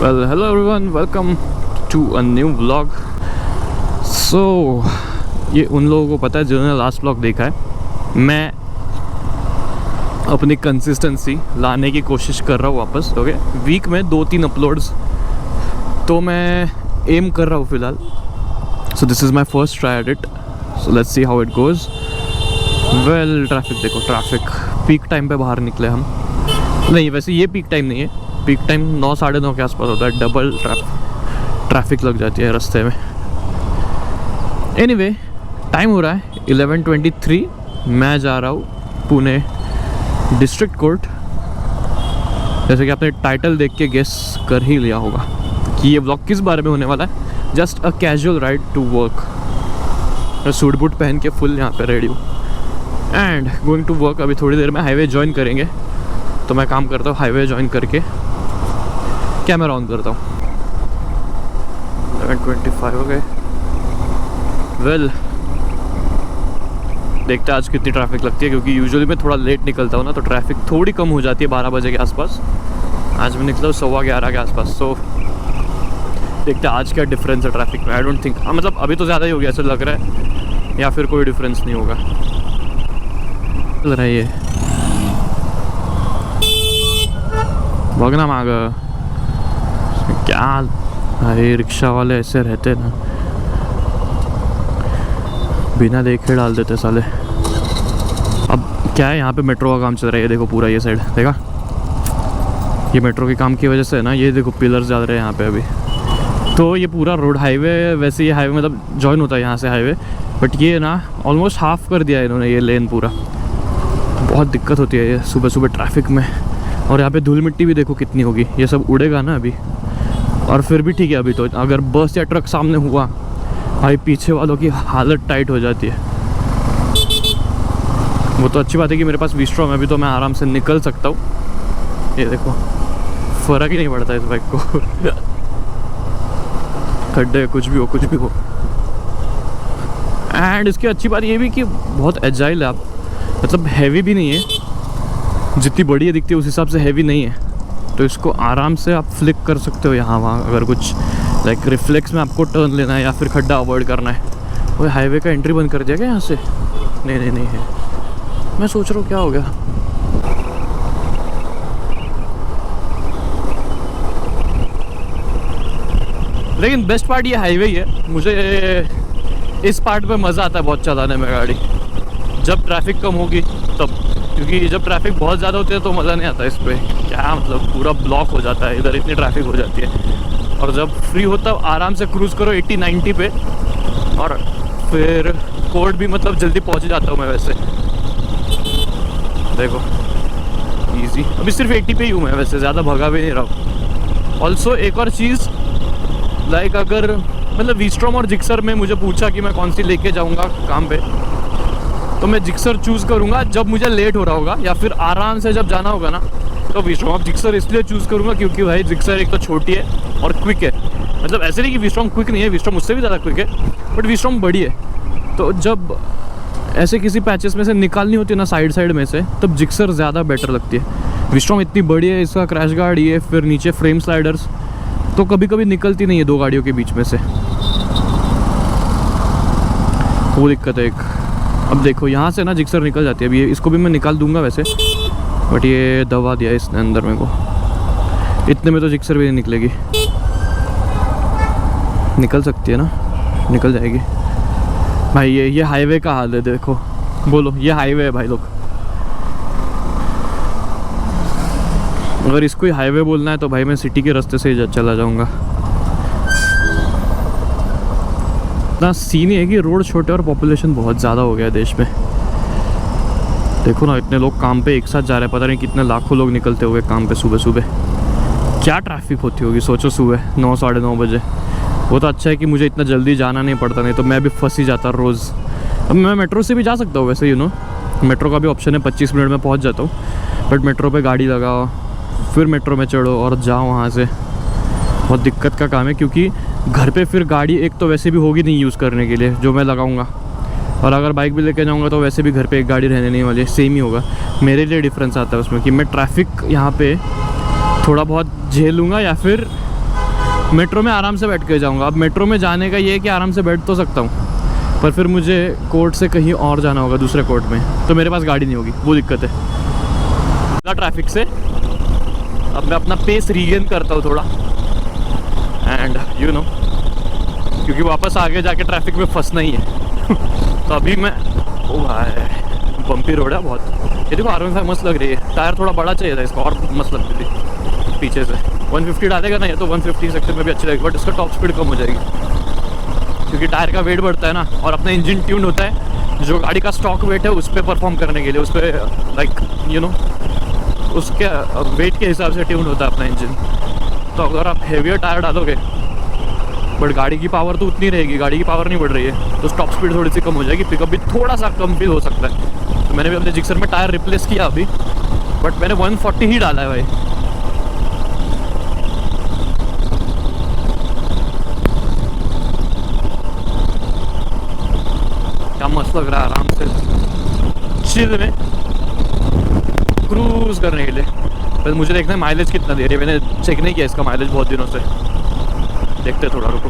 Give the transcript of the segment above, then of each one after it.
Well, hello everyone, welcome to a new vlog. So, ये उन लोगों को पता है जिन्होंने लास्ट vlog देखा है। मैं अपनी कंसिस्टेंसी लाने की कोशिश कर रहा हूँ वापस। ओके, वीक में 2-3 अपलोड्स तो मैं एम कर रहा हूँ फ़िलहाल। So this is my first try at it, so let's see how it goes. Well, traffic देखो, ट्रैफिक पीक टाइम पे बाहर निकले हम। नहीं, वैसे ये पीक टाइम नहीं है, पीक टाइम 9-9:30 के आसपास होता है। डबल ट्रैफिक लग जाती है रास्ते में। एनीवे, टाइम हो रहा है 11:23। मैं जा रहा हूँ पुणे डिस्ट्रिक्ट कोर्ट। जैसे कि आपने टाइटल देख के गेस कर ही लिया होगा कि ये व्लॉग किस बारे में होने वाला है। Just a casual ride to work. मैं सूट बूट पहन के फुल यहाँ पे रेडी हूँ एंड गोइंग टू वर्क। अभी थोड़ी देर में हाईवे ज्वाइन करेंगे, तो मैं काम करता हूँ हाईवे ज्वाइन करके कैमरा ऑन करता हूँ। 11:25 हो गए। वेल, देखते हैं आज कितनी ट्रैफिक लगती है, क्योंकि यूजुअली मैं थोड़ा लेट निकलता हूँ ना, तो ट्रैफिक थोड़ी कम हो जाती है 12 बजे के आसपास। आज मैं निकला 11:15 के आसपास। सो देखते हैं आज क्या डिफरेंस है ट्रैफिक में। आई डोंट थिंक, मतलब अभी तो ज़्यादा ही हो गया ऐसा लग रहा है, या फिर कोई डिफरेंस नहीं होगा। चल रहा है ये भगना मांग क्या। अरे रिक्शा वाले ऐसे रहते ना, बिना देखे डाल देते साले। अब क्या है, यहाँ पे मेट्रो का काम चल रहा है। ये देखो पूरा ये साइड देखा, ये मेट्रो के काम की वजह से है ना। ये देखो पिलर्स जा रहे हैं यहाँ पे अभी। तो ये पूरा रोड हाईवे, वैसे ये हाईवे मतलब जॉइन होता है यहाँ से हाईवे, बट ये ना ऑलमोस्ट हाफ कर दिया है इन्होंने ये लेन पूरा। बहुत दिक्कत होती है ये सुबह सुबह ट्रैफिक में। और यहाँ पे धूल मिट्टी भी देखो कितनी होगी। ये सब उड़ेगा ना अभी, और फिर भी ठीक है। अभी तो अगर बस या ट्रक सामने हुआ, भाई पीछे वालों की हालत टाइट हो जाती है। वो तो अच्छी बात है कि मेरे पास वी-स्ट्रॉम है, अभी तो मैं आराम से निकल सकता हूँ। ये देखो, फ़र्क ही नहीं पड़ता इस बाइक को। खड्डे कुछ भी हो। एंड इसकी अच्छी बात ये भी कि बहुत एजाइल है आप, मतलब हैवी भी नहीं है। जितनी बड़ी है दिखती है उस हिसाब से हैवी नहीं है, तो इसको आराम से आप फ्लिक कर सकते हो यहाँ वहाँ। अगर कुछ लाइक रिफ्लेक्स में आपको टर्न लेना है या फिर खड्डा अवॉइड करना है। वो हाईवे का एंट्री बंद कर दिया क्या यहाँ से? नहीं है। मैं सोच रहा हूँ क्या हो गया। लेकिन बेस्ट पार्ट ये हाईवे ही है। मुझे इस पार्ट पे मज़ा आता है बहुत चलाने में गाड़ी, जब ट्रैफिक कम होगी तब। क्योंकि जब ट्रैफिक बहुत ज़्यादा होती है तो मज़ा नहीं आता इस पर। क्या मतलब, पूरा ब्लॉक हो जाता है इधर, इतनी ट्रैफिक हो जाती है। और जब फ्री होता है आराम से क्रूज़ करो 80-90 पे, और फिर कोर्ट भी मतलब जल्दी पहुंच जाता हूँ मैं वैसे। देखो इजी, अभी सिर्फ 80 पे ही हूँ मैं, वैसे ज़्यादा भगा भी नहीं रहा हूँ। ऑल्सो एक और चीज़, लाइक अगर मतलब वी-स्ट्रॉम और जिक्सर में मुझे पूछा कि मैं कौन सी लेके जाऊँगा काम पे, तो मैं जिक्सर चूज़ करूँगा जब मुझे लेट हो रहा होगा, या फिर आराम से जब जाना होगा ना तो वी-स्ट्रॉम। अब जिक्सर इसलिए चूज़ करूँगा क्योंकि भाई जिक्सर एक तो छोटी है और क्विक है। मतलब ऐसे नहीं कि वी-स्ट्रॉम क्विक नहीं है, वी-स्ट्रॉम उससे भी ज़्यादा क्विक है, बट वी-स्ट्रॉम बड़ी है। तो जब ऐसे किसी पैचेस में से निकालनी होती है ना साइड में से, तब जिक्सर ज़्यादा बेटर लगती है। वी-स्ट्रॉम इतनी बड़ी है, इसका क्रैश गार्ड ये, फिर नीचे फ्रेम स्लाइडर्स, तो कभी कभी निकलती नहीं है दो गाड़ियों के बीच में से, वो दिक्कत है एक। अब देखो यहाँ से ना जिक्सर निकल जाती है। अभी इसको भी मैं निकाल दूंगा वैसे, बट ये दबा दिया इसने अंदर मेरे को। इतने में तो जिक्सर भी नहीं निकलेगी। निकल सकती है ना, निकल जाएगी भाई। ये हाईवे का हाल है देखो। बोलो, ये हाईवे है भाई लोग। अगर इसको ही हाईवे बोलना है तो भाई मैं सिटी के रास्ते से ही चला जाऊँगा। इतना सीन ही है कि रोड छोटे और पॉपुलेशन बहुत ज़्यादा हो गया है देश में। देखो ना, इतने लोग काम पे एक साथ जा रहे हैं। पता नहीं कितने लाखों लोग निकलते हुए काम पे सुबह सुबह। क्या ट्रैफिक होती होगी सोचो, सुबह 9-9:30 बजे। वो तो अच्छा है कि मुझे इतना जल्दी जाना नहीं पड़ता, नहीं तो मैं भी फंस ही जाता रोज़। अब मैं मेट्रो से भी जा सकता हूँ वैसे, मेट्रो का भी ऑप्शन है, 25 मिनट में पहुँच जाता हूँ। बट मेट्रो पर गाड़ी लगाओ, फिर मेट्रो में चढ़ो और जाओ वहाँ से, बहुत दिक्कत का काम है। क्योंकि घर पे फिर गाड़ी एक तो वैसे भी होगी नहीं यूज़ करने के लिए जो मैं लगाऊंगा, और अगर बाइक भी लेके जाऊंगा तो वैसे भी घर पे एक गाड़ी रहने नहीं वाली है, सेम ही होगा। मेरे लिए डिफरेंस आता है उसमें कि मैं ट्रैफिक यहाँ पे थोड़ा बहुत झेल लूँगा या फिर मेट्रो में आराम से बैठ के जाऊँगा। अब मेट्रो में जाने का ये है कि आराम से बैठ तो सकता हूँ, पर फिर मुझे कोर्ट से कहीं और जाना होगा, दूसरे कोर्ट में, तो मेरे पास गाड़ी नहीं होगी, वो दिक्कत है ट्रैफिक से। अब मैं अपना पेस रीगेन करता हूँ थोड़ा, एंड यू नो, क्योंकि वापस आगे जाके ट्रैफिक में फंसना ही है। तो अभी मैं, ओ भाई बम्पी रोड है बहुत। ये देखो R15 मस्त लग रही है, टायर थोड़ा बड़ा चाहिए था इसका, और मस्त लगती थी पीछे से। 150 डालेगा ना ये तो 150 सेक्टर में भी अच्छी लगेगी, बट इसका टॉप स्पीड कम हो जाएगी क्योंकि टायर का वेट बढ़ता है ना, और अपना इंजन ट्यून होता है जो गाड़ी का स्टॉक वेट है उस पर परफॉर्म करने के लिए, उस पर लाइक यू नो उसके वेट के हिसाब से ट्यून होता है अपना इंजन। तो अगर आप हेवियर टायर डालोगे बट गाड़ी की पावर तो उतनी रहेगी, गाड़ी की पावर नहीं बढ़ रही है, तो टॉप स्पीड थोड़ी सी कम हो जाएगी, पिकअप भी थोड़ा सा कम फील हो सकता है। तो मैंने भी अपने जिक्सर में टायर रिप्लेस किया अभी, बट मैंने 140 ही डाला है भाई। क्या मस्त लग रहा है आराम से चिल में क्रूज करने के लिए। बस मुझे देखना है माइलेज कितना दे रही है, मैंने चेक नहीं किया इसका माइलेज बहुत दिनों से, देखते थोड़ा रुको।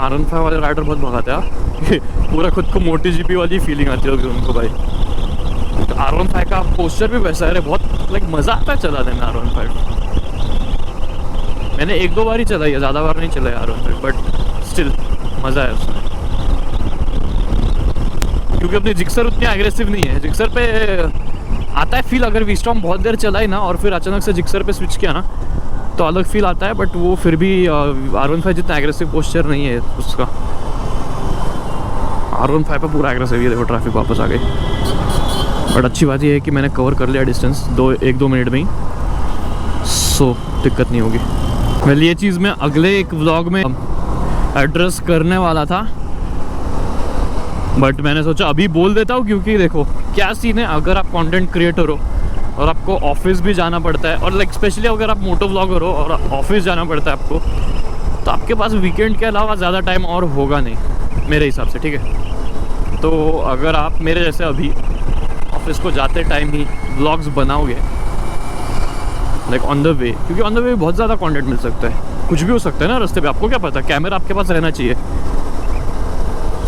R15 वाले राइडर बहुत भगाते हैं, पूरा खुद को मोटी जीपी वाली फीलिंग आती होगी उनको भाई। तो R15 का पोस्चर भी वैसा है, बहुत लाइक मज़ा आता है चलाने में R15। मैंने 1-2 बार ही चलाई है, ज़्यादा बार नहीं चलाया R15, बट स्टिल मज़ा है उसमें। क्योंकि अपनी जिक्सर उतनी एग्रेसिव नहीं है, जिक्सर पे आता है फील, अगर वीस्टॉर्म बहुत देर चलाई ना और फिर अचानक से जिक्सर पे स्विच किया ना तो अलग फील आता है, बट वो फिर भी R15 जितना एग्रेसिव पोस्चर नहीं है उसका। R15 पे पूरा एग्रेसिव, ये देखो ट्रैफिक वापस आ गई। बट अच्छी बात ये है कि मैंने कवर कर लिया डिस्टेंस 1-2 मिनट में ही, सो दिक्कत नहीं होगी। वेल ये चीज़ मैं अगले एक व्लॉग में एड्रेस करने वाला था, बट मैंने सोचा अभी बोल देता हूँ, क्योंकि देखो क्या सीन है, अगर आप कंटेंट क्रिएटर हो और आपको ऑफिस भी जाना पड़ता है, और लाइक स्पेशली अगर आप मोटो व्लॉगर हो और ऑफिस जाना पड़ता है आपको, तो आपके पास वीकेंड के अलावा ज़्यादा टाइम और होगा नहीं मेरे हिसाब से, ठीक है। तो अगर आप मेरे जैसे अभी ऑफिस को जाते टाइम ही व्लॉग्स बनाओगे लाइक ऑन द वे, क्योंकि ऑन द वे बहुत ज़्यादा कंटेंट मिल सकता है, कुछ भी हो सकता है ना रास्ते पे, आपको क्या पता, कैमरा आपके पास रहना चाहिए।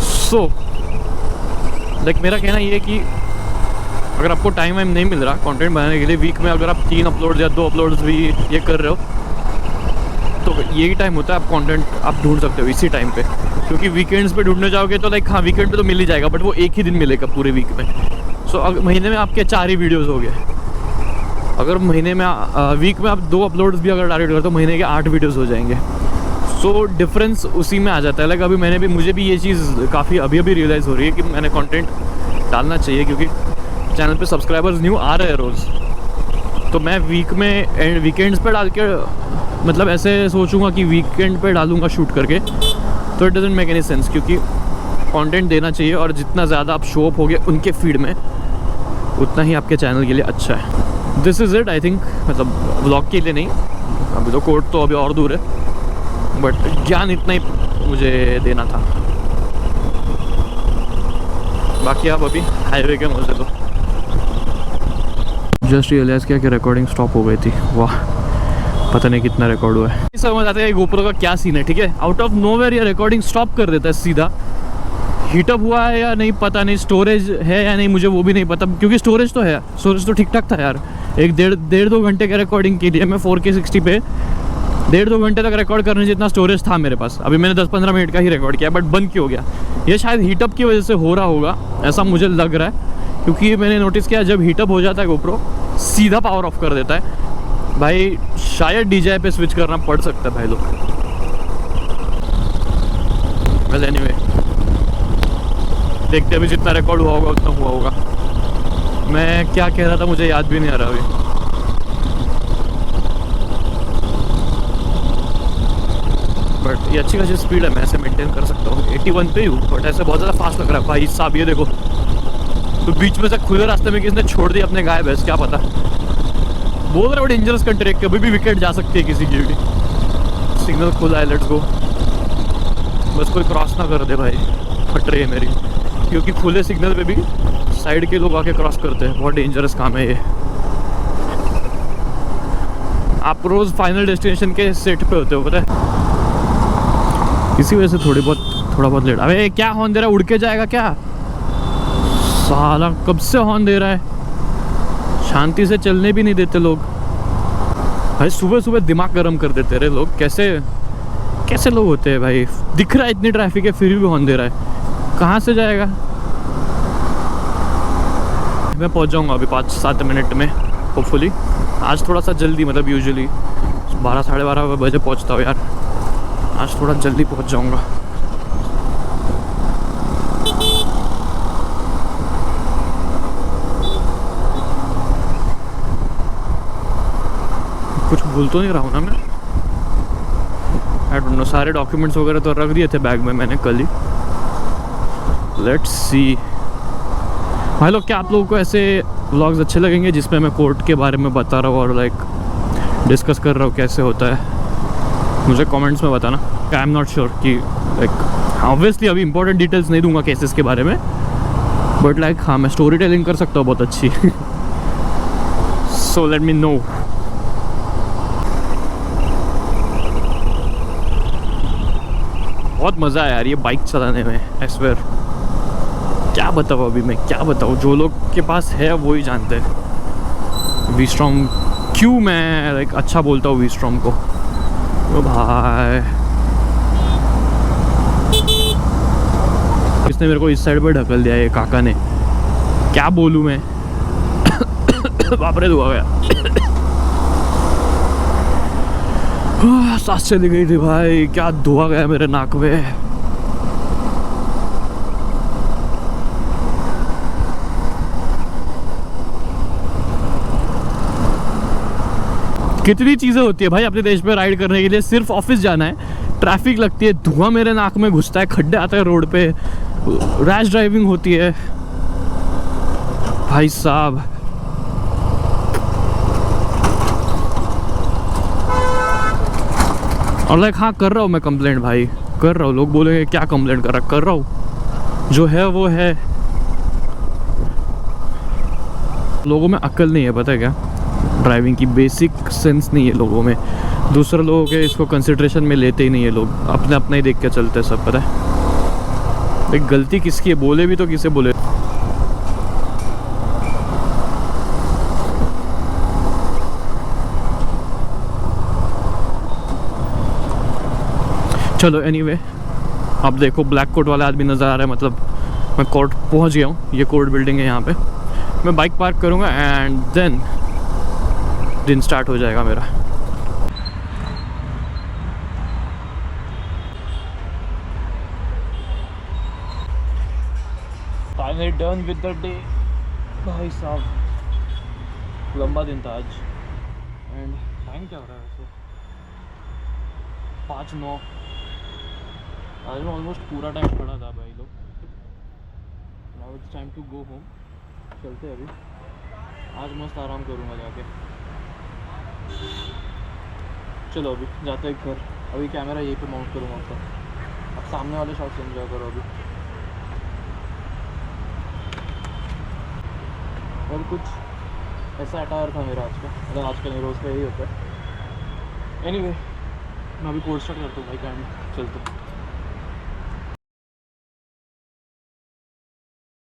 सो लाइक मेरा कहना ये है कि अगर आपको टाइम वाइम नहीं मिल रहा कंटेंट बनाने के लिए, वीक में अगर आप 3 अपलोड या 2 अपलोड्स भी ये कर रहे हो, तो यही टाइम होता है आप कंटेंट आप ढूंढ सकते हो इसी टाइम पे। क्योंकि वीकेंड्स पे ढूंढने जाओगे तो लाइक हाँ वीकेंड पे तो मिल ही जाएगा, बट वो एक ही दिन मिलेगा पूरे वीक में। सो महीने में आपके 4 ही वीडियोज़ हो गए। अगर महीने में वीक में आप 2 अपलोड्स भी अगर टारगेट करो तो महीने के 8 वीडियोज़ हो जाएंगे। सो डिफरेंस उसी में आ जाता है। लाइक अभी मुझे भी ये चीज़ काफ़ी अभी रियलाइज़ हो रही है कि मैंने कंटेंट डालना चाहिए, क्योंकि चैनल पे सब्सक्राइबर्स न्यू आ रहे हैं रोज़। तो मैं वीक में वीकेंड्स पे डाल के, मतलब ऐसे सोचूंगा कि वीकेंड पे डालूंगा शूट करके, तो it doesn't make any sense, क्योंकि कंटेंट देना चाहिए, और जितना ज़्यादा आप शो अप होगे उनके फीड में उतना ही आपके चैनल के लिए अच्छा है। This is it I think, मतलब व्लॉग के लिए नहीं, अभी तो कोर्ट तो अभी और दूर है, बट ज्ञान इतना ही मुझे देना था। बाकी आप अभी हाईवे के मजे लो। जस्ट रियलाइज़ किया कि रिकॉर्डिंग स्टॉप हो गई थी। वाह, पता नहीं कितना रिकॉर्ड हुआ है। समझ आता है गोप्रो का क्या सीन है, ठीक है। आउट ऑफ नोवेयर ये रिकॉर्डिंग स्टॉप कर देता है सीधा। हीटअप हुआ है या नहीं पता नहीं, स्टोरेज है या नहीं मुझे वो भी नहीं पता, क्योंकि स्टोरेज तो है, स्टोरेज तो ठीक ठाक था यार। एक 1.5-2 घंटे के रिकॉर्डिंग के लिए मैं 4K 60 पे 1.5-2 घंटे तक रिकॉर्ड करने जितना स्टोरेज था मेरे पास। अभी मैंने 10-15 मिनट का ही रिकॉर्ड किया, बट बंद क्यों हो गया? ये शायद हीटअप की वजह से हो रहा होगा, ऐसा मुझे लग रहा है, क्योंकि मैंने नोटिस किया जब हीटअप हो जाता है गोप्रो सीधा पावर ऑफ कर देता है। भाई शायद DJI पे स्विच करना पड़ सकता है भाई लोग। वेल एनीवे, देखते अभी जितना रिकॉर्ड हुआ होगा उतना हुआ होगा। मैं क्या कह रहा था मुझे याद भी नहीं आ रहा अभी। बट ये अच्छी खासी स्पीड है, मैं ऐसे मेंटेन कर सकता हूँ। 81 पे ही हूँ, बट ऐसे बहुत ज़्यादा फास्ट लग रहा है भाई साहब। ये देखो, तो बीच में से खुले रास्ते में किसने छोड़ दिया अपने गाय भैंस, क्या पता। बोल रहे बड़े डेंजरस कंट्री, कभी भी विकेट जा सकती है किसी की भी। सिग्नल खुला है, लेट्स गो। बस कोई क्रॉस ना कर दे भाई, फट रही है मेरी। क्योंकि खुले सिग्नल पे भी साइड के लोग आके क्रॉस करते हैं। बहुत डेंजरस काम है ये। आप रोज़ फाइनल डेस्टिनेशन के सेट पे होते हो पता है, इसी वजह से थोड़ा बहुत लेट। अबे क्या हॉर्न दे रहा है, उड़ के जाएगा क्या साला, कब से हॉर्न दे रहा है, शांति से चलने भी नहीं देते लोग भाई। सुबह सुबह दिमाग गर्म कर देते रहे लोग। कैसे लोग होते हैं भाई। दिख रहा है इतनी ट्रैफिक है फिर भी हॉर्न दे रहा है, कहाँ से जाएगा। मैं पहुंच जाऊंगा अभी 5-7 मिनट में होपफुली। आज थोड़ा सा जल्दी, मतलब यूजुअली 12 साढ़े 12 बजे पहुंचता हूँ यार, आज थोड़ा जल्दी पहुंच जाऊंगा। कुछ भूल तो नहीं रहा हूँ ना मैं? I don't know. सारे डॉक्यूमेंट्स वगैरह तो रख दिए थे बैग में मैंने कल ही। लेट्स सी भाई लोग, क्या आप लोगों को ऐसे व्लॉग्स अच्छे लगेंगे जिसमें मैं कोर्ट के बारे में बता रहा हूँ और लाइक डिस्कस कर रहा हूँ कैसे होता है? मुझे कमेंट्स में बताना। आई एम नॉट श्योर कि लाइक ऑब्वियसली अभी इंपॉर्टेंट डिटेल्स नहीं दूंगा केसेस के बारे में, बट लाइक हाँ मैं स्टोरी टेलिंग कर सकता हूँ बहुत अच्छी। So let me know. बहुत मज़ा आया यार ये बाइक चलाने में, आई स्वेयर। क्या बताऊँ अभी मैं, क्या बताऊँ, जो लोग के पास है वो ही जानते हैं वी-स्ट्रॉम क्यों मैं लाइक अच्छा बोलता हूँ वी-स्ट्रॉम को। ओ भाई इसने मेरे को इस साइड पर ढकल दिया ये काका ने, क्या बोलूँ मैं। बाप रे धुआ गया। सांस चली गई थी भाई, क्या धुआ गया मेरे नाक में। कितनी चीज़ें होती है भाई अपने देश में राइड करने के लिए। सिर्फ ऑफिस जाना है, ट्रैफिक लगती है, धुआं मेरे नाक में घुसता है, खड्डे आते हैं रोड पे, रैश ड्राइविंग होती है भाई साहब। और लाइक हाँ कर रहा हूँ मैं कंप्लेंट भाई, कर रहा हूँ। लोग बोलेंगे क्या कंप्लेंट कर रहा हूँ, जो है वो है। लोगों में अक्ल नहीं है पता है क्या, ड्राइविंग की बेसिक सेंस नहीं है लोगों में। दूसरे लोगों के इसको कंसिडरेशन में लेते ही नहीं है लोग, अपने अपना ही देख के चलते हैं सब। पता है एक गलती किसकी है, बोले भी तो किसे बोले। चलो एनीवे, अब देखो ब्लैक कोट वाला आदमी नज़र आ रहा है, मतलब मैं कोर्ट पहुंच गया हूँ। ये कोर्ट बिल्डिंग है यहाँ पे। मैं बाइक पार्क करूँगा एंड देन दिन स्टार्ट हो जाएगा मेरा। Finally done with the day भाई साहब। लंबा दिन था आज। एंड टाइम क्या हो रहा है वैसे? 5:09। आज मैं ऑलमोस्ट पूरा टाइम खड़ा था भाई लोग। Now it's time to go home. चलते अभी, आज मस्त आराम करूँगा जाके। चलो अभी जाते हैं घर। अभी कैमरा यहीं पे माउंट करूँगा आपका, अब सामने वाले शॉट एंजॉय करो अभी। और कुछ ऐसा अटायर था मेरा आज का, मतलब आज का नहीं रोज़ का यही होता है। एनीवे मैं अभी कोर्स स्टार्ट करता हूँ भाई, कैंड चलते।